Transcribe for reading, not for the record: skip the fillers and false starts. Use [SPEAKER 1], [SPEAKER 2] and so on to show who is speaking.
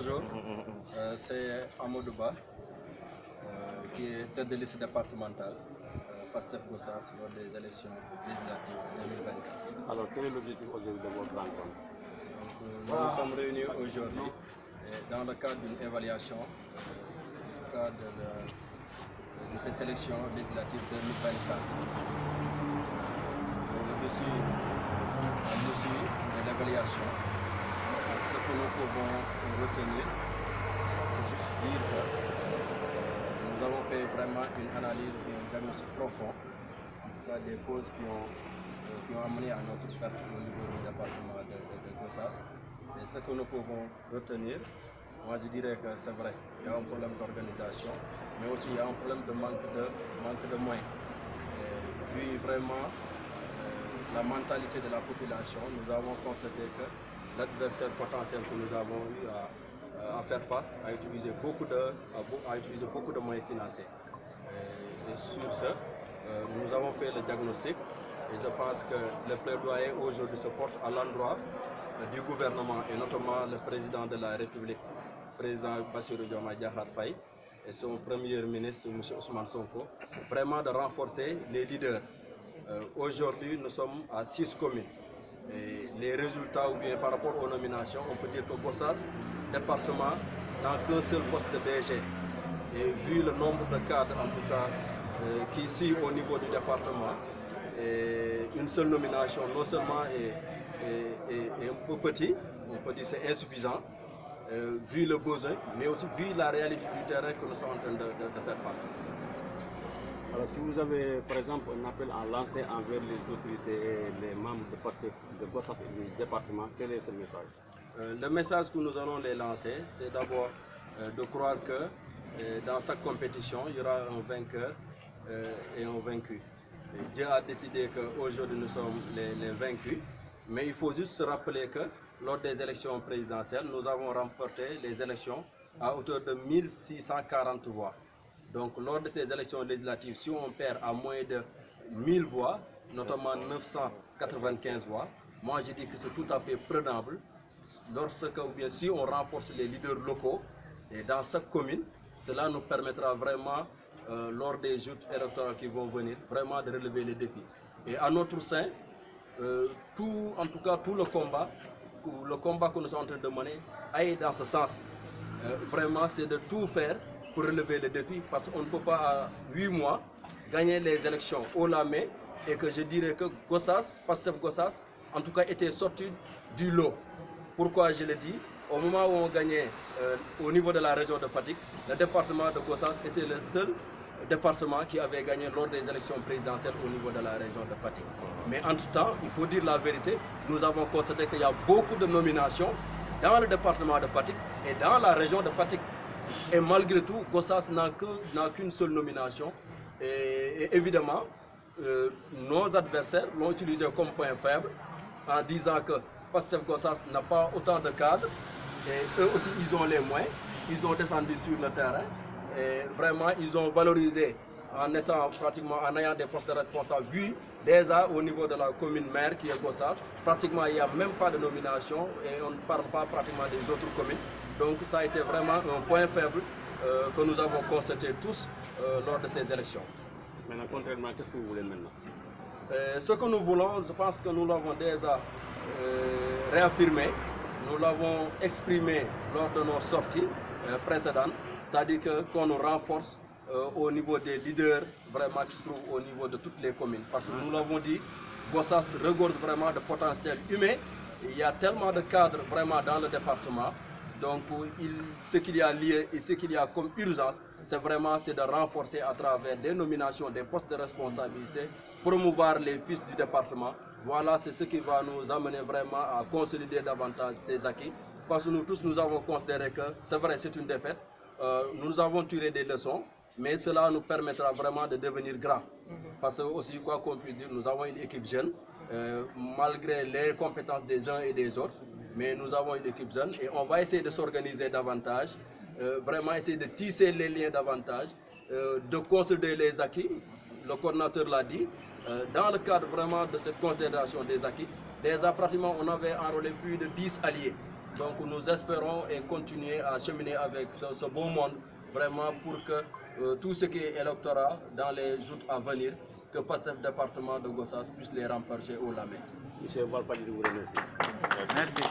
[SPEAKER 1] bonjour. C'est Amadouba, qui est tête de liste départementale, Pastef Gossas lors des élections législatives 2024.
[SPEAKER 2] Alors, quel est l'objectif aujourd'hui de votre rencontre?
[SPEAKER 1] Nous nous sommes réunis aujourd'hui dans le cadre d'une évaluation dans le cadre de cette élection législative 2024. Au-dessus de l'évaluation, ce que nous pouvons retenir, c'est juste dire que nous avons fait vraiment une analyse et un diagnostic profond, en tout cas des causes qui ont amené à notre perte au niveau du département de Gossas. Et ce que nous pouvons retenir, moi je dirais que c'est vrai, il y a un problème d'organisation, mais aussi il y a un problème de manque de moyens. Et puis vraiment, la mentalité de la population, nous avons constaté que l'adversaire potentiel que nous avons eu à faire face a utilisé beaucoup de moyens financiers. Et sur ce, nous avons fait le diagnostic et je pense que le plaidoyer aujourd'hui se porte à l'endroit du gouvernement et notamment le président de la République, le président Bassirou Diomaye Diakhar Faye et son premier ministre, M. Ousmane Sonko, vraiment de renforcer les leaders. Aujourd'hui, nous sommes à 6 communes. Et les résultats, ou bien par rapport aux nominations, on peut dire que Gossas, département, n'a qu'un seul poste de DG. Et vu le nombre de cadres, en tout cas, qui ici au niveau du département, une seule nomination non seulement est un peu petit, on peut dire que c'est insuffisant, vu le besoin, mais aussi vu la réalité du terrain que nous sommes en train de faire face.
[SPEAKER 2] Alors, si vous avez, par exemple, un appel à lancer envers les autorités et les membres de Gossas et du département, quel est ce message?
[SPEAKER 1] Le message que nous allons les lancer, c'est d'abord de croire que dans chaque compétition, il y aura un vainqueur et un vaincu. Et Dieu a décidé qu'aujourd'hui nous sommes les vaincus, mais il faut juste se rappeler que lors des élections présidentielles, nous avons remporté les élections à hauteur de 1640 voix. Donc lors de ces élections législatives, si on perd à moins de 1000 voix, notamment 995 voix, moi je dis que c'est tout à fait prenable lorsque, ou bien si on renforce les leaders locaux et dans chaque commune, cela nous permettra vraiment, lors des joutes électorales qui vont venir, vraiment de relever les défis. Et à notre sein, en tout cas tout le combat que nous sommes en train de mener aille dans ce sens. Vraiment, c'est de tout faire pour relever les défis, parce qu'on ne peut pas à 8 mois gagner les élections haut la main et que je dirais que Gossas, Pastef Gossas, en tout cas était sorti du lot. Pourquoi je le dis? Au moment où on gagnait au niveau de la région de Fatick, le département de Gossas était le seul département qui avait gagné lors des élections présidentielles au niveau de la région de Fatick. Mais entre-temps, il faut dire la vérité, nous avons constaté qu'il y a beaucoup de nominations dans le département de Fatick et dans la région de Fatick. Et malgré tout, Gossas n'a qu'une seule nomination. Et évidemment, nos adversaires l'ont utilisé comme point faible en disant que Pastef Gossas n'a pas autant de cadres. Et eux aussi, ils ont les moyens. Ils ont descendu sur le terrain. Et vraiment, ils ont valorisé en ayant des postes de responsables. Vu déjà au niveau de la commune mère qui est Gossas, pratiquement il n'y a même pas de nomination et on ne parle pas pratiquement des autres communes. Donc ça a été vraiment un point faible que nous avons constaté tous lors de ces élections.
[SPEAKER 2] Maintenant, contrairement, qu'est-ce que vous voulez maintenant?
[SPEAKER 1] Ce que nous voulons, je pense que nous l'avons déjà réaffirmé, nous l'avons exprimé lors de nos sorties précédentes, c'est-à-dire qu'on nous renforce au niveau des leaders vraiment qui se trouvent au niveau de toutes les communes. Parce que nous l'avons dit, Gossas regorge vraiment de potentiel humain. Il y a tellement de cadres vraiment dans le département. Donc ce qu'il y a lieu et ce qu'il y a comme urgence, c'est vraiment de renforcer à travers des nominations, des postes de responsabilité, promouvoir les fils du département. Voilà, c'est ce qui va nous amener vraiment à consolider davantage ces acquis. Parce que nous tous, nous avons considéré que c'est vrai, c'est une défaite. Nous avons tiré des leçons, mais cela nous permettra vraiment de devenir grands. Parce que aussi, quoi qu'on puisse dire, nous avons une équipe jeune, malgré les compétences des uns et des autres. Mais nous avons une équipe jeune et on va essayer de s'organiser davantage, vraiment essayer de tisser les liens davantage, de consolider les acquis. Le coordinateur l'a dit, dans le cadre vraiment de cette considération des acquis, déjà pratiquement on avait enrôlé plus de 10 alliés. Donc nous espérons et continuer à cheminer avec ce bon monde, vraiment pour que tout ce qui est électorat dans les jours à venir, que PASTEF département de Gossas puisse les remporter haut la main.
[SPEAKER 2] Monsieur Valpadi, je vous remercie.
[SPEAKER 3] Merci.